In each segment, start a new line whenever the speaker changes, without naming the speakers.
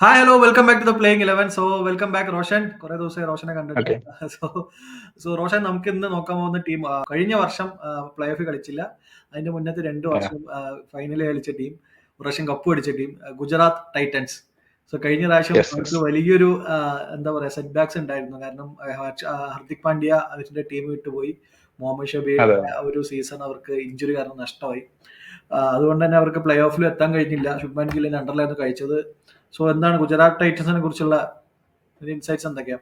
Hi hello welcome back to the playing 11. So welcome back Roshan. കുറെ ദിവസമായി റോഷനെ കണ്ടിട്ട്.
Okay.
So so Roshan, നമുക്ക് ഇന്ന് നോക്കാൻ പോകുന്ന ടീം കഴിഞ്ഞ വർഷം പ്ലേ ഓഫ് കളിച്ചില്ല. അതിന്റെ മുന്നത്തെ 2 വർഷം ഫൈനൽ കളിച്ച ടീം, പ്രാവശ്യം കപ്പ് അടിച്ച ടീം ഗുജറാത്ത് ടൈറ്റൻസ്. സോ കഴിഞ്ഞ പ്രാവശ്യം
യെസ്,
അവർക്ക്
യെസ്.
വലിയൊരു എന്താ പറയുക സെറ്റ് ബാക്സ് ഉണ്ടായിരുന്നു. കാരണം ഹർദിക് പാണ്ഡ്യ അവരുടെ ടീം വിട്ടുപോയി. മുഹമ്മദ്
അതെ.
ഷബിയുടെ ഒരു സീസൺ അവർക്ക് ഇഞ്ചുറി കാരണം നഷ്ടമായി. അതുകൊണ്ട് തന്നെ അവർക്ക് പ്ലേ ഓഫിൽ എത്താൻ കഴിഞ്ഞില്ല. ശുഭ്മാൻ ഗില്ലിന്റെ അണ്ടറിലായിരുന്നു കഴിച്ചത്. സോ എന്താണ് ഗുജറാത്ത് ടൈറ്റൻസിനെ കുറിച്ചുള്ള ഒരു ഇൻസൈറ്റ്സ് എന്തൊക്കെയാ?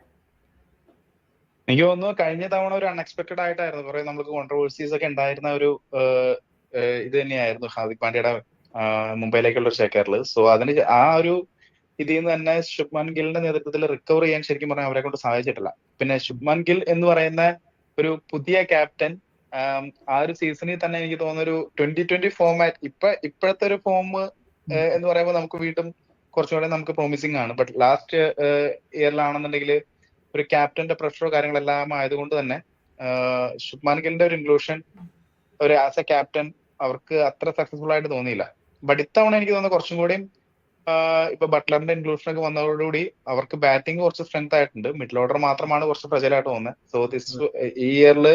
എനിക്ക് തോന്നുന്നു കഴിഞ്ഞ തവണ ഒരു അൺഎക്സ്പെക്ടഡ് ആയിട്ടായിരുന്നു. കുറെ നമുക്ക് കോൺട്രവേഴ്സീസ് ഒക്കെ ഉണ്ടായിരുന്ന ഒരു ഏഹ്, ഇത് തന്നെയായിരുന്നു ഹാർദിക് പാണ്ഡ്യയുടെ മുംബൈയിലേക്കുള്ള ഒരു ചേക്കേറല്. സോ അതിന് ആ ഒരു ഇതിൽ നിന്ന് തന്നെ ശുഭ്മാൻ ഗില്ലിന്റെ നേതൃത്വത്തിൽ റിക്കവർ ചെയ്യാൻ ശരിക്കും പറഞ്ഞാൽ അവരെ കൊണ്ട് സാധിച്ചിട്ടില്ല. പിന്നെ ശുഭ്മാൻ ഗിൽ എന്ന് പറയുന്ന ഒരു പുതിയ ക്യാപ്റ്റൻ ആ ഒരു സീസണിൽ തന്നെ എനിക്ക് തോന്നുന്നു ഒരു 2020 ഫോമാറ്റ് ഇപ്പോഴത്തെ ഒരു ഫോം എന്ന് പറയുമ്പോൾ നമുക്ക് വീണ്ടും കുറച്ചുകൂടെ നമുക്ക് പ്രോമിസിംഗ് ആണ്. ബട്ട് ലാസ്റ്റ് ഇയറിലാണെന്നുണ്ടെങ്കിൽ ഒരു ക്യാപ്റ്റന്റെ പ്രഷറോ കാര്യങ്ങളെല്ലാം ആയതുകൊണ്ട് തന്നെ ശുഭ്മാൻ ഗില്ലിന്റെ ഒരു ഇൻക്ലൂഷൻ ഒരു ആസ് എ ക്യാപ്റ്റൻ അവർക്ക് അത്ര സക്സസ്ഫുൾ ആയിട്ട് തോന്നിയില്ല. ബട്ട് ഇത്തവണ എനിക്ക് തോന്നുന്നു കുറച്ചും കൂടിയും ഇപ്പൊ ബട്ട്ലറിന്റെ ഇൻക്ലൂഷൻ ഒക്കെ വന്നതോടുകൂടി അവർക്ക് ബാറ്റിംഗ് കുറച്ച് സ്ട്രെങ്ത് ആയിട്ടുണ്ട്. മിഡിൽ ഓർഡർ മാത്രമാണ് കുറച്ച് ഫ്രജലായിട്ട് തോന്നുന്നത്. സോ ഈ ഇയറിൽ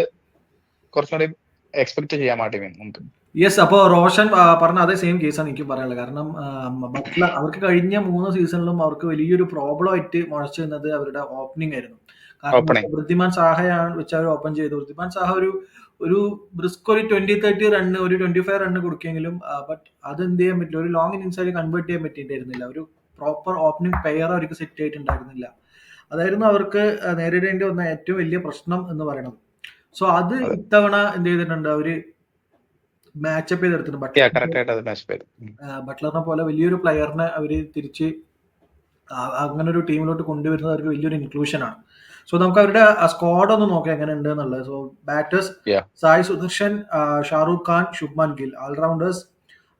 കുറച്ചും കൂടി എക്സ്പെക്ട് ചെയ്യാം ആ ടീമിൽ നമുക്ക്.
യെസ്. അപ്പോൾ റോഷൻ പറഞ്ഞ അതേ സെയിം കേസാണ് എനിക്കും പറയാനുള്ളത്. കാരണം ബട്ട്ലർ അവർക്ക് കഴിഞ്ഞ 3 സീസണിലും അവർക്ക് വലിയൊരു പ്രോബ്ലം ആയിട്ട് മുഴച്ചു നിന്നത് അവരുടെ ഓപ്പണിംഗ് ആയിരുന്നു. കാരണം
ഓപ്പണിംഗ്
വൃദ്ധിമാൻ സാഹയാണ് വെച്ച് അവർ ഓപ്പൺ ചെയ്തു. വൃദ്ധിമാൻ സാഹ ഒരു ഒരു ബ്രിസ്ക് ഒരു 20-30 റണ്ണ്, ഒരു 25 റണ്ണ് കൊടുക്കെങ്കിലും ബട്ട് അത് എന്ത് ചെയ്യാൻ പറ്റില്ല. ഒരു ലോങ് ഇന്നിങ്സ് ആയിട്ട് കൺവേർട്ട് ചെയ്യാൻ പറ്റിയിട്ടുണ്ടായിരുന്നില്ല. ഒരു പ്രോപ്പർ ഓപ്പണിംഗ് പെയർ അവർക്ക് സെറ്റ് ആയിട്ടുണ്ടായിരുന്നില്ല. അതായിരുന്നു അവർക്ക് നേരിടേണ്ടി വന്ന ഏറ്റവും വലിയ പ്രശ്നം എന്ന് പറയുന്നത്. സോ അത്
അതെ.
ഇത്തവണ എന്ത് ചെയ്തിട്ടുണ്ട്, അവര് മാച്ചപ്പ് ചെയ്തെടുത്തിട്ടുണ്ട്.
കറക്റ്റ് ആയിട്ട് അത് മാച്ച് ചെയ്തു.
ബട്ട്ലറിനെ പോലെ വലിയൊരു പ്ലെയറിനെ അവർ തിരിച്ച് അങ്ങനെ ഒരു ടീമിലോട്ട് കൊണ്ടുവരുന്നത് അവർക്ക് വലിയൊരു ഇൻക്ലൂഷൻ ആണ്. സോ നമുക്ക് അവരുടെ സ്ക്വാഡ് ഒന്ന് നോക്കാം എങ്ങനെ ഉണ്ട് എന്നുള്ളത്. So batters
Yeah.
Sai Sudharsan, Shahrukh Khan, Shubman Gill. All rounders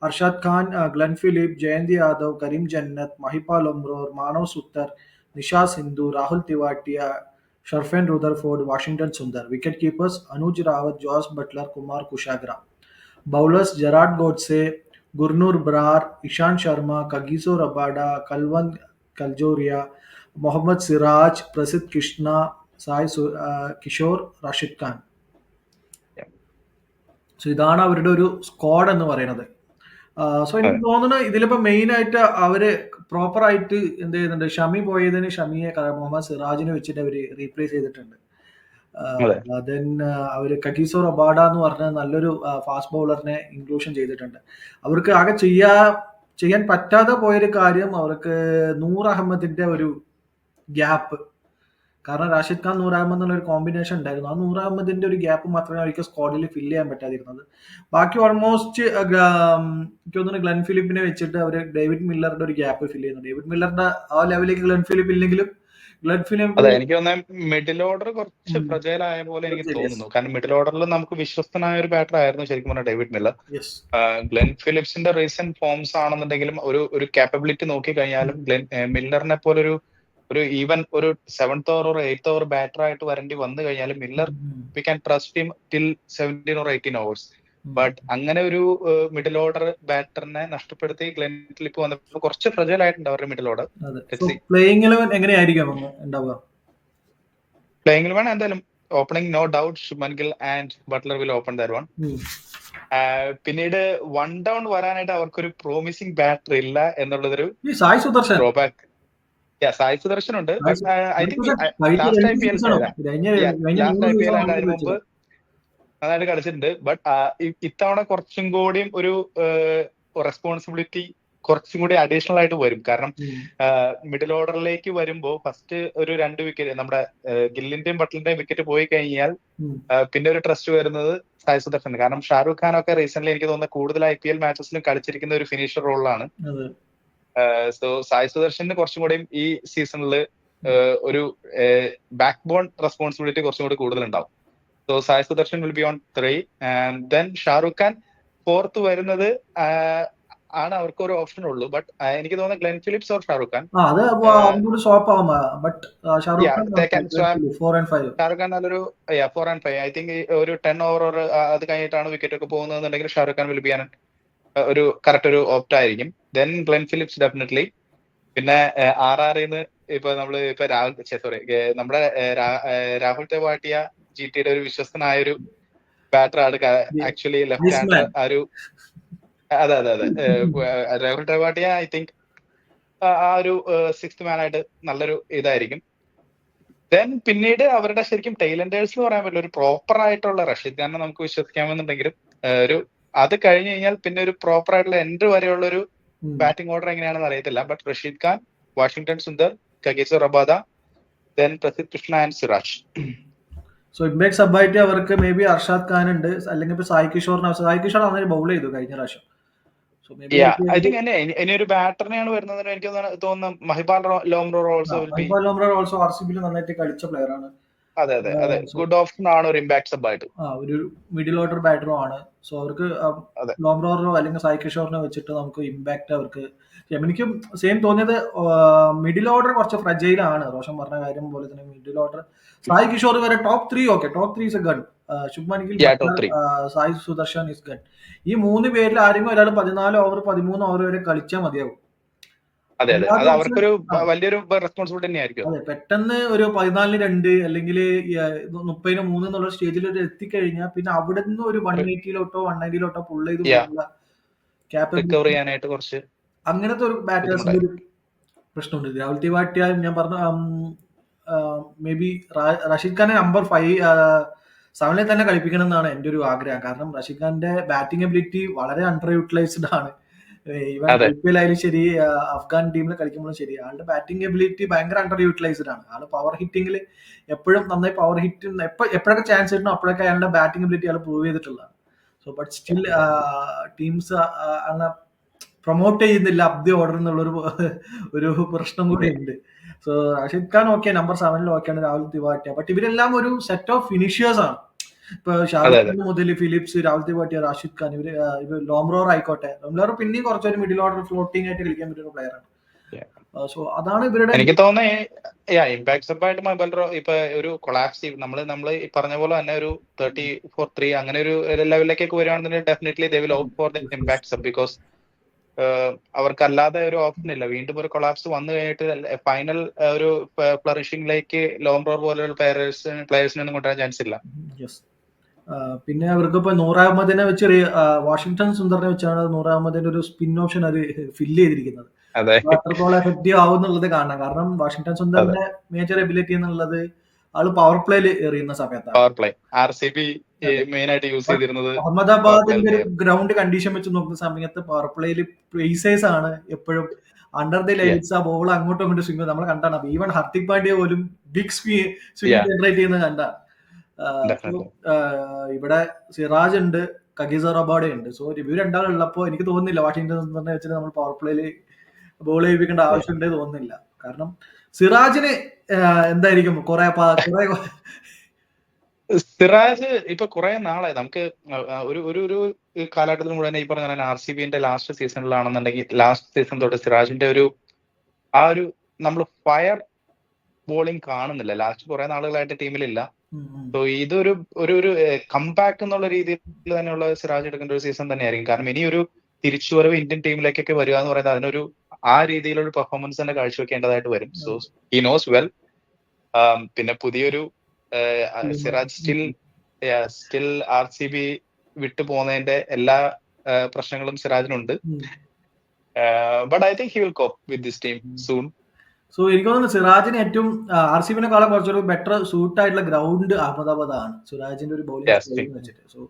Arshad Khan, Glenn Phillip, Jayant Yadav, Karim Janat, Mahipal Lomror, Manav Suthar, Nisha Sindhu, Rahul Tewatia, Sherfane Rutherford, Washington Sundar. Wicket keepers Anuj Rawat, Jos Buttler, Kumar Kushagra. Bowlers Gerald Coetzee, Gurnoor Brar, Ishant Sharma, Kagiso Rabada, Kulwant Khejroliya, Mohammed Siraj, Prasidh Krishna, Kishore, Rashid Khan.
Yeah.
So ഇതാണ് അവരുടെ ഒരു സ്ക്വാഡ് എന്ന് പറയുന്നത്. സോ എനിക്ക്
അതെ.
തോന്നുന്നത് ഇതിലിപ്പോ മെയിൻ ആയിട്ട് അവര് പ്രോപ്പർ ആയിട്ട് എന്ത് ചെയ്യുന്നുണ്ട്, ഷമി പോയതിന് ഷമിയെ മുഹമ്മദ് സിറാജിനെ വെച്ചിട്ട് അവര് റീപ്ലേസ് ചെയ്തിട്ടുണ്ട്.
അതെ.
ദെൻ അവര് കഗീസോ റബാഡ എന്ന് പറഞ്ഞ നല്ലൊരു ഫാസ്റ്റ് ബൗളറിനെ ഇൻക്ലൂഷൻ ചെയ്തിട്ടുണ്ട്. അവർക്ക് ആകെ ചെയ്യാൻ പറ്റാതെ പോയൊരു കാര്യം അവർക്ക് നൂർ അഹമ്മദിന്റെ ഒരു ഗ്യാപ്പ്. കാരണം റാഷിദ് ഖാൻ നൂർ അഹമ്മദ് എന്നുള്ള ഒരു കോമ്പിനേഷൻ ഉണ്ടായിരുന്നു. ആ നൂർ അഹമ്മദിന്റെ ഒരു ഗ്യാപ്പ് മാത്രമേ അവർക്ക് സ്ക്വാഡിൽ ഫില്ല് ചെയ്യാൻ പറ്റാതിരുന്നത്. ബാക്കി ഓൾമോസ്റ്റ് എനിക്ക് തോന്നുന്നു ഗ്ലെൻ ഫിലിപ്പിനെ വെച്ചിട്ട് അവർ ഡേവിഡ് മില്ലറുടെ ഒരു ഗ്യാപ്പ് ഫില്ല് ചെയ്യുന്നു. ഡേവിഡ് മില്ലറുടെ ആ ലെവലിലേക്ക് ഗ്ലെൻ ഫിലിപ്പ് ഇല്ലെങ്കിലും ഗ്ലെൻ ഫിലിപ്പ്
അതെ, എനിക്ക് തോന്നുന്നത് മിഡിൽ ഓർഡർ കുറച്ച് ഫ്രജൈൽ ആയ പോലെ എനിക്ക് തോന്നുന്നു. കാരണം മിഡിൽ ഓർഡറിൽ നമുക്ക് വിശ്വസ്തനായ ഒരു ബാറ്റർ ആയിരുന്നു ശരിക്കും പറഞ്ഞാൽ ഡേവിഡ് മില്ലർ.
യെസ്.
ഗ്ലെൻ ഫിലിപ്സിന്റെ റീസെന്റ് ഫോംസ് ആണെന്നുണ്ടെങ്കിലും ഒരു കാപ്പബിലിറ്റി നോക്കി കഴിഞ്ഞാലും മില്ലറിനെ പോലെ ഒരു ഈവൻ ഒരു 7th over 8th over batter ആയിട്ട് വരേണ്ടി വന്നു കഴിഞ്ഞാലും Miller we can trust him till 17 or 18 hours. But അങ്ങനെ ഒരു മിഡിൽ ഓർഡർ ബാറ്ററിനെ നഷ്ടപ്പെടുത്തി ഗ്ലെൻ ഫിലിപ്പ് വന്നപ്പോൾ കുറച്ച് ഫ്രജൈൽ ആയിട്ടുണ്ട് അവരുടെ മിഡിൽ ഓർഡർ.
പ്ലേയിങ് 11 എങ്ങനെയായിരിക്കും ഉണ്ടാവുക?
പ്ലേയിങ് 11 എന്തായാലും opening no doubt Shubman Gill and Buttler will open that one. പിന്നീട് വൺ ഡൗൺ വരാനായിട്ട് അവർക്കൊരു പ്രോമിസിംഗ് ബാറ്റർ ഇല്ല എന്നുള്ളതൊരു
ഈ സായ് സുദർശൻ
ഡ്രോബാക്ക്. സായി സുദർശൻ ഉണ്ട്. But I think last I P L last I P L ആയിട്ട് അതിന് മുമ്പ് നന്നായിട്ട് കളിച്ചിട്ടുണ്ട്. ബട്ട് ഇത്തവണ കുറച്ചും കൂടിയും ഒരു റെസ്പോൺസിബിലിറ്റി കുറച്ചും കൂടി അഡീഷണൽ ആയിട്ട് വരും. കാരണം മിഡിൽ ഓർഡറിലേക്ക് വരുമ്പോൾ ഫസ്റ്റ് ഒരു 2 വിക്കറ്റ് നമ്മുടെ ഗില്ലിന്റെയും ബട്ട്ലറിന്റെയും വിക്കറ്റ് പോയി കഴിഞ്ഞാൽ പിന്നെ ഒരു ട്രസ്റ്റ് വരുന്നത് സായി സുദർശൻ. കാരണം ഷാരൂഖ് ഖാൻ ഒക്കെ റീസെന്റ് എനിക്ക് തോന്നുന്നത് കൂടുതൽ IPL മാച്ചസിലും കളിച്ചിരിക്കുന്ന ഒരു ഫിനിഷർ റോളിലാണ്. സോ സായി സുദർശന് കുറച്ചും കൂടിയും ഈ സീസണിൽ ഒരു ബാക്ക് ബോൺ റെസ്പോൺസിബിലിറ്റി കുറച്ചും കൂടി കൂടുതലുണ്ടാവും. So Sai Sudharsan will be on 3 and then Shahrukh Khan 4th വരുന്നത് ആണ് അവർക്ക് ഒരു ഓപ്ഷൻ ഉള്ളൂ. ബട്ട് എനിക്ക് തോന്നുന്നത് Glenn Phillips or Shahrukh Khan. Shahrukh Khan നല്ലൊരു 4 and 5 ഐ തിങ്ക് ഒരു 10 ഓവർ അത് കഴിഞ്ഞിട്ടാണ് വിക്കറ്റ് ഒക്കെ പോകുന്നതെന്നുണ്ടെങ്കിൽ ഷാറൂഖ് ഖാൻ വിൽ ബി ഒരു കറക്റ്റ് ഒരു ഓപ്റ്റ് ആയിരിക്കും. Then Glenn Phillips definitely. പിന്നെ RRന്ന് ഇപ്പൊ നമ്മള് ഇപ്പൊ നമ്മുടെ രാഹുൽ തെവാട്ടിയ GTയുടെ ഒരു വിശ്വസ്തനായ ഒരു ബാറ്ററാണ്. Actually left hander
Iceman.
ആ ഒരു അതെ അതെ അതെ രാഹുൽ തെവാട്ടിയ ഐ തിങ്ക് ആ ഒരു സിക്സ്ത് മാൻ ആയിട്ട് നല്ലൊരു ഇതായിരിക്കും. ദെൻ പിന്നീട് അവരുടെ ശരിക്കും ടൈലൻഡേഴ്സ് എന്ന് പറയാൻ പറ്റില്ല, ഒരു പ്രോപ്പർ ആയിട്ടുള്ള റഷീദ് ഖാനെ നമുക്ക് വിശ്വസിക്കാമെന്നുണ്ടെങ്കിലും ഒരു അത് കഴിഞ്ഞ് കഴിഞ്ഞാൽ പിന്നെ ഒരു പ്രോപ്പർ ആയിട്ടുള്ള എൻട്രി വരെയുള്ള ഒരു ബാറ്റിംഗ് ഓർഡർ എങ്ങനെയാണെന്ന് അറിയത്തില്ല. But Rashid Khan, Washington Sundar, Kagiso Rabada, then Prasidh Krishna and Siraj.
So impact സബായിട്ട് അവർക്ക് മേ ബി അർഷാദ് ഖാൻ ഉണ്ട്, അല്ലെങ്കിൽ ഇപ്പൊ സായി കിഷോർ നന്നായി ബൗൾ ചെയ്തു കഴിഞ്ഞ പ്രാവശ്യം. So may be
I think ഇനി ഒരു ബാറ്ററിനെയാണ് വരുന്നതെന്ന് എനിക്ക് തോന്നുന്നു. Mahipal Lomror also will be.
Also RCB നന്നായിട്ട് കളിച്ച പ്ലെയർ ആണ്.
അതെ അതെ അതെ, ഗുഡ് ഓപ്ഷൻ ആണ് ഒരു ഇമ്പാക്ട് സബ് ആയിട്ട്.
ഒരു മിഡിൽ ഓർഡർ ബാറ്ററും ആണ്. സോ അവർക്ക്
അതെ.
ലോംറോറോ അല്ലെങ്കിൽ സായി കിഷോറിനെ വെച്ചിട്ട് നമുക്ക് ഇമ്പാക്ട് അവർക്ക് എനിക്കും സെയിം തോന്നിയത്. മിഡിൽ ഓർഡർ കുറച്ച് ഫ്രജൈൽ ആണ്, റോഷൻ പറഞ്ഞ കാര്യം പോലെ തന്നെ. മിഡിൽ ഓർഡർ സായി കിഷോർ വരെ top 3 okay, top 3 is A gun. Shubman Gill,
top three.
Sai Sudarshan is gun. ഈ 3 പേരിൽ ആരെങ്കിലും ഒരാൾ 14 ഓവർ 13 ഓവർ വരെ കളിച്ചാൽ മതിയാവും.
അതെ അതെ, അത് അവർക്കൊരു വലിയൊരു റെസ്പോൺസിബിലിറ്റി തന്നെയായിരിക്കും.
അതെ, പെട്ടെന്ന് ഒരു 14-2 അല്ലെങ്കിൽ 30-3 എന്നുള്ള സ്റ്റേജിൽ എത്തിക്കഴിഞ്ഞാൽ പിന്നെ അവിടെ നിന്ന് ഒരു 180-ലോട്ടോ 190-ലോട്ടോ പുൾ ചെയ്ത് പോകുന്ന
റിക്കവർ ചെയ്യാനായിട്ട് കുറച്ച്
അങ്ങനത്തെ ഒരു ബാറ്റേഴ്സിന്റെ ഒരു പ്രശ്നമുണ്ട്. രാഹുൽ തിവാട്ടിയ ഞാൻ പറഞ്ഞ മേ ബി റഷീദ് ഖാനെ നമ്പർ 7 തന്നെ കളിപ്പിക്കണം എന്നാണ് എൻ്റെ ഒരു ആഗ്രഹം. കാരണം റഷീദ് ഖാന്റെ ബാറ്റിംഗ് എബിലിറ്റി വളരെ അണ്ടർ യൂട്ടിലൈസ്ഡ് ആണ്. ഈവൻ IPL ആയാലും ശരി, അഫ്ഗാൻ ടീമിൽ കളിക്കുമ്പോഴും ശരി, ആളുടെ ബാറ്റിംഗ് എബിലിറ്റി ഭയങ്കര അണ്ടർ യൂട്ടിലൈസ്ഡ് ആണ്. ആള് പവർ ഹിറ്റിംഗിൽ എപ്പോഴും നന്നായി പവർ ഹിറ്റ് എപ്പോഴൊക്കെ ചാൻസ് കിട്ടണം അപ്പോഴൊക്കെ അയാളുടെ ബാറ്റിംഗ് എബിലിറ്റി ആൾ പ്രൂവ് ചെയ്തിട്ടുള്ളതാണ്. So but still teams promote ചെയ്യുന്നില്ല അപ് ദി ഓർഡർ എന്നുള്ളൊരു ഒരു പ്രശ്നം കൂടി ഉണ്ട്. So Rashid Khan okay, number 7 ഓക്കെയാണ്. രാഹുൽ തിവാട്ടിയ, ബട്ട് ഇവരെല്ലാം ഒരു സെറ്റ് ഓഫ് ഫിനിഷേഴ്സ് ആണ്. ഇപ്പൊ ഷാറുഖ് ഖാൻ മുതൽ ഫിലിപ്സ്, രാഹുൽ തിവാട്ടിയ, റാഷിദ് ഖാൻ, ഇവര് ലോംറോർ ആയിക്കോട്ടെ. ലോംറോർ പിന്നെയും കുറച്ചൊരു മിഡിൽ ഓർഡർ ഫ്ലോട്ടിംഗ് ആയിട്ട് കളിക്കാൻ പറ്റുന്ന പ്ലെയർ ആണ്. സോ അതാണ് ഇവരുടെ.
എനിക്ക് തോന്നുന്നത് ഇമ്പാക്ട് സബായിട്ട് മൊബൈൽ ഇപ്പൊ ഒരു കൊളാപ്സ് നമ്മള് ഈ പറഞ്ഞ പോലെ തന്നെ ഒരു 34-3 അങ്ങനെ ഒരു ലെവലിലേക്കൊക്കെ വരികയാണെന്നുണ്ടെങ്കിൽ definitely they will opt for the impact sub. Because അവർക്കല്ലാതെ ഒരു ഓപ്ഷൻ ഇല്ല. വീണ്ടും ഒരു കൊളാപ്സ് വന്നു കഴിഞ്ഞിട്ട് ഫൈനൽ ഒരു ഫ്ലറിഷിംഗിലേക്ക് ലോംറോർ പോലെയുള്ള പ്ലെയേഴ്സിനൊന്നും കൊണ്ടുവരാൻ ചാൻസ് ഇല്ല.
പിന്നെ അവർക്ക് ഇപ്പൊ നൂർ അഹമ്മദിനെ വെച്ച് വാഷിംഗ്ടൺ സുന്ദറിനെ വെച്ചാണ് നൂർ അഹമ്മദിന്റെ ഒരു സ്പിൻ ഓപ്ഷൻ അത് ഫില്ല് ചെയ്തിരിക്കുന്നത്. അത്രത്തോളം എഫക്റ്റീവ് ആവും എന്നുള്ളത് കാണാം. കാരണം വാഷിംഗ്ടൺ സുന്ദറിന്റെ മേജർ എബിലിറ്റി എന്നുള്ളത് ആള് പവർ പ്ലേയിൽ എറിയുന്ന സമയത്താണ്.
പവർ പ്ലേ RCB മെയിൻ ആയിട്ട് യൂസ് ചെയ്തിരുന്നത്.
അഹമ്മദാബാദിന്റെ ഒരു ഗ്രൗണ്ട് കണ്ടീഷൻ വെച്ച് നോക്കുന്ന സമയത്ത് പവർ പ്ലേയിൽ പേസേഴ്സ് ആണ് എപ്പോഴും അണ്ടർ ദി ലൈറ്റ്സ്. ആ ബോൾ അങ്ങോട്ടും ഇങ്ങോട്ടും സ്വിംഗ് നമ്മൾ കണ്ടാണ്. ഈവൻ ഹാർദിക് പാണ്ഡ്യ പോലും ബിഗ് സ്വിംഗ് ജനറേറ്റ് ചെയ്യുന്നത് കണ്ടാണ്. ഇവിടെ സിറാജ് ഉണ്ട്, കഗീസോ റബാഡ ഉണ്ട്. സോ ഇവർ രണ്ടാളും ഉള്ളപ്പോ എനിക്ക് തോന്നുന്നില്ല വാഷിംഗ്ടൺ സുന്ദറിനെ വെച്ചിട്ട് നമ്മൾ പവർ പ്ലേയിൽ ബോൾ ചെയ്യിപ്പിക്കേണ്ട ആവശ്യമുണ്ട് തോന്നുന്നില്ല. കാരണം സിറാജിന് എന്തായിരിക്കും
സിറാജ് ഇപ്പൊ കുറെ നാളായി നമുക്ക് ഒരു കാലഘട്ടത്തിൽ മുഴുവൻ ഈ പറഞ്ഞ RCBന്റെ ലാസ്റ്റ് സീസണിലാണെന്നുണ്ടെങ്കിൽ ലാസ്റ്റ് സീസൺ തൊട്ട് സിറാജിന്റെ ആ ഒരു നമ്മൾ ഫയർ ബോളിംഗ് കാണുന്നില്ല. ലാസ്റ്റ് കുറെ നാളുകളായിട്ട് ടീമിലില്ല. സോ ഇതൊരു ഒരു കംബാക്ക് എന്നുള്ള രീതിയിൽ തന്നെയുള്ള സിറാജ് എടുക്കേണ്ട ഒരു സീസൺ തന്നെയായിരിക്കും. കാരണം ഇനി ഒരു തിരിച്ചുവരവ് ഇന്ത്യൻ ടീമിലേക്കൊക്കെ വരിക എന്ന് പറയുന്നത് അതിനൊരു ആ രീതിയിലൊരു പെർഫോമൻസ് തന്നെ കാഴ്ചവെക്കേണ്ടതായിട്ട് വരും. So he knows well. പിന്നെ പുതിയൊരു സിറാജ് സ്റ്റിൽ RCB വിട്ടു പോകുന്നതിന്റെ എല്ലാ പ്രശ്നങ്ങളും സിറാജിനുണ്ട്. But I think he will cope with this team soon.
So എനിക്ക് തോന്നുന്നു സിറാജിന് ഏറ്റവും RCBനെക്കാളും കുറച്ചൊരു ബെറ്റർ സൂട്ട് ആയിട്ടുള്ള ഗ്രൗണ്ട് അഹമ്മദാബാദ് ആണ് സിറാജിന്റെ ഒരു ബൗളിംഗ് വെച്ചിട്ട്. സോ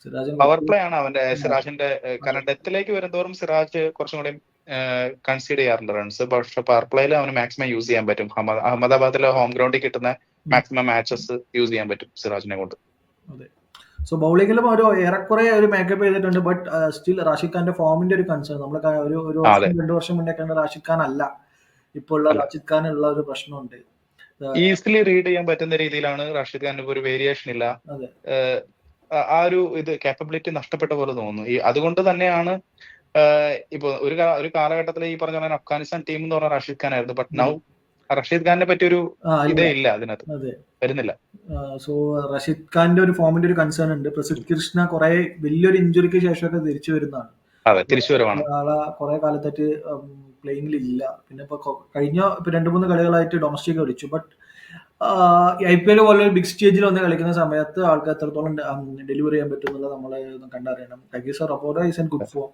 സിറാജിന്
പവർ പ്ലേ ആണ് അവന്റെ സിറാജിന്റെ. കാരണം ഡെത്തിലേക്ക് വരുന്നതോറും സിറാജ് കുറച്ചും കൂടി കൺസീഡ് ചെയ്യാറുണ്ട് റൺസ്. പക്ഷെ പവർ പ്ലേയിൽ അവന് മാക്സിമം യൂസ് ചെയ്യാൻ പറ്റും. അഹമ്മദാബാദിലെ ഹോം ഗ്രൗണ്ടിൽ കിട്ടുന്ന മാക്സിമം മാച്ചസ് യൂസ് ചെയ്യാൻ പറ്റും സിറാജിനെ കൊണ്ട്.
അതെ. സോ ബൗളിംഗിലും ഒരു ഏറെക്കുറെ ഒരു മേക്കപ്പ് ചെയ്തിട്ടുണ്ട്. ബട്ട് സ്റ്റിൽ റാഷിദ് ഖാന്റെ ഫോമിന്റെ ഒരു കൺസേൺ. നമ്മൾ ഒരു 2 വർഷം മുന്നേ കണ്ട റാഷിദ് ഖാൻ അല്ല ഇപ്പോൾ ഉള്ള റാഷിദ് ഖാൻ ഉള്ള ഒരു പ്രശ്നമുണ്ട്.
ഈസിലി റീഡ് ചെയ്യാൻ പറ്റുന്ന രീതിയിലാണ് റാഷിദ് ഖാൻ. ഒരു വേരിയേഷൻ ഇല്ല. ആ ഒരു കാപ്പബിലിറ്റി നഷ്ടപ്പെട്ട പോലെ തോന്നുന്നു. അതുകൊണ്ട് തന്നെയാണ് ഇപ്പൊ ഒരു കാലഘട്ടത്തിൽ ഈ പറഞ്ഞ അഫ്ഗാനിസ്ഥാൻ ടീം എന്ന് പറഞ്ഞ റാഷിദ് ഖാൻ ആയിരുന്നു. ബട്ട് നൗ റഷീദ് ഖാനിനെ പറ്റി ഒരു ഇതേ ഇല്ല അതിനകത്ത്, വരുന്നില്ല.
സോ റഷീദ് ഖാന്റെ ഒരു ഫോമിന്റെ ഒരു കൺസേൺ ഉണ്ട്. പ്രസിദ്ധ് കൃഷ്ണ കുറെ വലിയൊരു ഇഞ്ചുറിക്ക് ശേഷമൊക്കെ തിരിച്ചു വരുന്നതാണ്.
അതെ, തിരിച്ചുവരവാണ്.
കുറെ കാലത്തായിട്ട് പ്ലേയിങ്ങിലില്ല. പിന്നെ ഇപ്പോൾ കഴിഞ്ഞ 2-3 കളികളായിട്ട് ഡൊമസ്റ്റിക് കളിച്ചു. ബട്ട് IPL പോലെ ഒരു ബിഗ് സ്റ്റേജിൽ വന്ന് കളിക്കുന്ന സമയത്ത് ആൾക്ക് എത്രത്തോളം ഡെലിവറി ചെയ്യാൻ പറ്റും എന്നുള്ളത് നമ്മൾ കണ്ടറിയണം. Kagiso Rabada is in good form.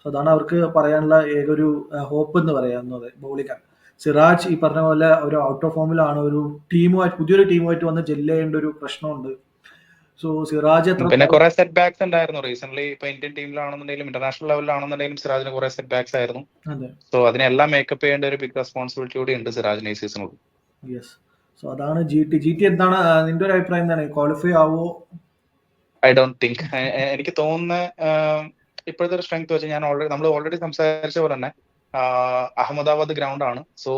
So അതാണ് അവർക്ക് പറയാനുള്ള ഏതൊരു ഹോപ്പ് എന്ന് പറയുന്നത് ബൗളിംഗാണ്. സിറാജ് ഈ പറഞ്ഞ പോലെ ഒരു ഔട്ട് ഓഫ് ഫോമിലാണ്. പുതിയൊരു ടീമുമായിട്ട് വന്ന് ജെല്ല് ചെയ്യേണ്ട ഒരു പ്രശ്നമുണ്ട്. സോ സിറാജ്
പിന്നെ കുറെ സെറ്റ് ബാക്സ് ഉണ്ടായിരുന്നു റീസെന്റ്. ഇപ്പൊ ഇന്ത്യൻ ടീമിലാണെന്നുണ്ടെങ്കിലും ഇന്റർനാഷണൽ ലെവലിലാണെന്നുണ്ടെങ്കിലും സിറാജിന് കുറെ സെറ്റ് ബാക്സ് ആയിരുന്നു.
അതെ,
സോ അതിനെല്ലാം മേക്കപ്പ് ചെയ്യേണ്ട ഒരു ബിഗ് റെസ്പോൺസിബിലിറ്റി കൂടി ഉണ്ട് സിറാജിന് ഈ സീസണിൽ.
യെസ്. സോ അതാണ് GT എന്താണ് നിന്റെ ഒരു അഭിപ്രായം എന്താണ്? ക്വാളിഫൈ ആവോ?
I don't think. എനിക്ക് തോന്നുന്ന ഇപ്പോഴത്തെ ഒരു സ്ട്രെങ്ത് വെച്ച് നമ്മൾ ഓൾറെഡി സംസാരിച്ച പോലെ തന്നെ അഹമ്മദാബാദ് ഗ്രൗണ്ട് ആണ്. സോ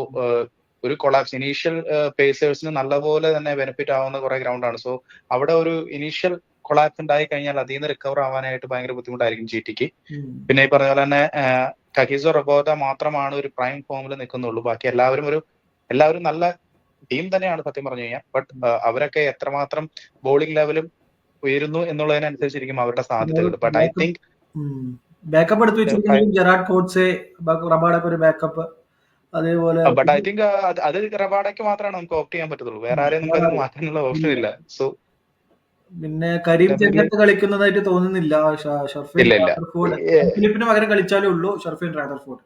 ഒരു കൊളാപ്സ് ഇനീഷ്യൽ പേസേഴ്സിന് നല്ലപോലെ തന്നെ ബെനിഫിറ്റ് ആവുന്ന കുറെ ഗ്രൗണ്ട് ആണ്. സോ അവിടെ ഒരു ഇനീഷ്യൽ കൊളാപ്സ് ഉണ്ടായി കഴിഞ്ഞാൽ അതിൽ നിന്ന് റിക്കവർ ആവാനായിട്ട് ഭയങ്കര ബുദ്ധിമുട്ടായിരിക്കും GTക്ക്. പിന്നെ ഈ പറഞ്ഞ പോലെ തന്നെ കഗീസോ റബാഡ മാത്രമാണ് ഒരു പ്രൈം ഫോമിൽ നിൽക്കുന്നുള്ളൂ. ബാക്കി എല്ലാവരും നല്ല ടീം തന്നെയാണ് സത്യം പറഞ്ഞു കഴിഞ്ഞാൽ. ബട്ട് അവരൊക്കെ എത്രമാത്രം ബോളിംഗ് ലെവലും ഉയരുന്നു എന്നുള്ളതിനനുസരിച്ചിരിക്കും അവരുടെ സാധ്യതകൾ. ബട്ട് ഐ തിങ്ക്
ബാക്കപ്പ് എടുത്ത് വെച്ചിരിക്കുന്നത് ജെറാഡ് കോട്സെ, റബാഡക്ക് ഒരു ബാക്കപ്പ്, അതേപോലെ
ബട്ട് ഐ തിങ്ക് അത് റബാഡയ്ക്ക് മാത്രമാണ് നമുക്ക് ഓപ്റ്റ് ചെയ്യാൻ പറ്റത്തുള്ളൂ. വേറെ ആരെയും നമുക്ക് അതിന് മാറ്റാനുള്ള ഓപ്ഷൻ ഇല്ല. സോ
പിന്നെ കരീം ചെന്നത്ത് കളിക്കുന്നതായിട്ട് തോന്നുന്നില്ല. ഷർഫീൻ റാദർഫോർഡ് ഫിലിപ്പിന് പകരം കളിച്ചാലേ ഉള്ളൂ ഷർഫീൻ റാദർഫോർഡ്.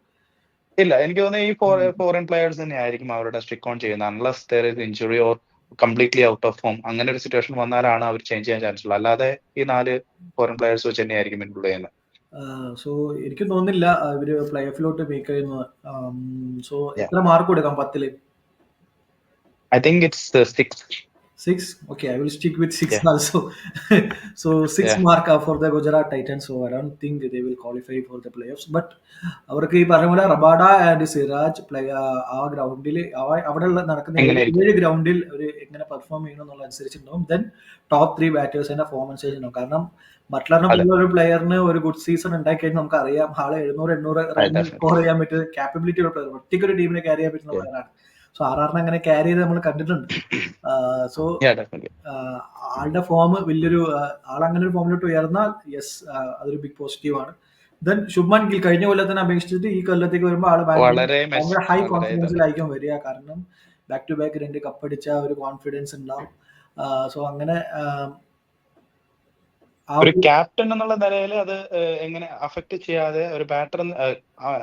ഇല്ല, എനിക്ക് തോന്നുന്നു ഈ ഫോറിൻ പ്ലെയേഴ്സ് തന്നെ ആയിരിക്കും അവരുടെ സ്ട്രിക്ക് ഓൺ ചെയ്യുന്നത്. Unless there is injury or completely out of form. അങ്ങനെ ഒരു സിറ്റുവേഷൻ വന്നാലാണ് അവർ ചേഞ്ച് ചെയ്യാൻ ചാൻസ് ഉള്ളത്. അല്ലാതെ ഈ 4 ഫോറിൻ പ്ലെയേഴ്സ് വെച്ച് തന്നെയായിരിക്കും ഇൻക്ലൂഡ് ചെയ്യുന്നത്.
സോ എനിക്ക് തോന്നുന്നില്ല ഇവര് പ്ലേ ഓഫിലോട്ട് മേക്ക് ചെയ്യുന്നത്. സോ എത്ര മാർക്ക് കൊടുക്കാം 10-ല്?
I think it's 6.
6? Okay, I will stick with 6
Yeah.
also. So 6
Yeah.
mark for the Gujarat Titans. So I don't think they will qualify for the playoffs. But അവർക്ക് ഈ പറഞ്ഞ പോലെ Rabada and Siraj ആ ഗ്രൗണ്ടിൽ അവിടെയുള്ള നടക്കുന്ന 7 ഗ്രൗണ്ടിൽ ഒരു എങ്ങനെ പെർഫോം ചെയ്യണം എന്നുള്ള അനുസരിച്ചുണ്ടാവും. ദെൻ ടോപ്പ് 3 ബാറ്റേഴ്സിന്റെ ഫോം അനുസരിച്ചുണ്ടാവും. കാരണം ബട്ട്ലറിനെ പോലുള്ള ഒരു പ്ലെയറിന് ഒരു ഗുഡ് സീസൺ ഉണ്ടായി കഴിഞ്ഞാൽ നമുക്ക് അറിയാം ആളെ 700-800 റൺ സ്കോർ ചെയ്യാൻ പറ്റുന്ന കാപ്പബിലിറ്റി ഉള്ള പ്ലെയർ, ഒറ്റയ്ക്ക് ഒരു ടീമിനെ ക്യാരി ചെയ്യാൻ പറ്റുന്ന പ്ലെയറാണ്. സോ RRനെ അങ്ങനെ ക്യാരി ചെയ്ത് നമ്മൾ കണ്ടിട്ടുണ്ട്. സോ ആളുടെ ഫോം വലിയൊരു ആളങ്ങനെ ഒരു ഫോമിലോട്ട് ഉയർന്നാൽ യെസ് അതൊരു ബിഗ് പോസിറ്റീവ് ആണ്. ദെൻ ശുഭ്മാൻ ഗിൽ കഴിഞ്ഞ കൊല്ലത്തിനെ അപേക്ഷിച്ചിട്ട് ഈ കൊല്ലത്തേക്ക് വരുമ്പോൾ ആള് ഭയങ്കര ഹൈ കോൺഫിഡൻസിലായിരിക്കും വരിക. കാരണം ബാക്ക് ടു ബാക്ക് 2 കപ്പടിച്ച ഒരു കോൺഫിഡൻസ് ഉണ്ടാവും. സോ അങ്ങനെ
ഒരു ക്യാപ്റ്റൻ എന്നുള്ള നിലയിൽ അത് എങ്ങനെ അഫക്ട് ചെയ്യാതെ ഒരു ബാറ്റർ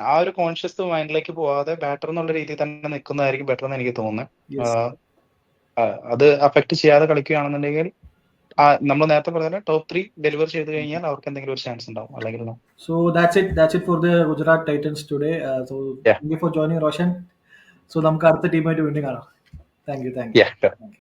ആ ഒരു കോൺഷ്യസ് മൈൻഡിലേക്ക് പോവാതെ ബാറ്റർ എന്നുള്ള രീതിയിൽ തന്നെ നിൽക്കുന്നതായിരിക്കും ബെറ്റർ എന്ന് എനിക്ക് തോന്നുന്നത്. അത് അഫക്ട് ചെയ്യാതെ കളിക്കുകയാണെന്നുണ്ടെങ്കിൽ നമ്മൾ നേരത്തെ പറഞ്ഞ ടോപ്പ് 3 ഡെലിവർ ചെയ്ത് കഴിഞ്ഞാൽ അവർക്ക് എന്തെങ്കിലും ഒരു ചാൻസ് ഉണ്ടാവും, അല്ലെങ്കിൽ
So that's it for the Gujarat Titans today. So thank you for joining, Roshan. So നമുക്ക് അടുത്ത ടീമായിട്ട് വീണ്ടും കാണാം. Thank you.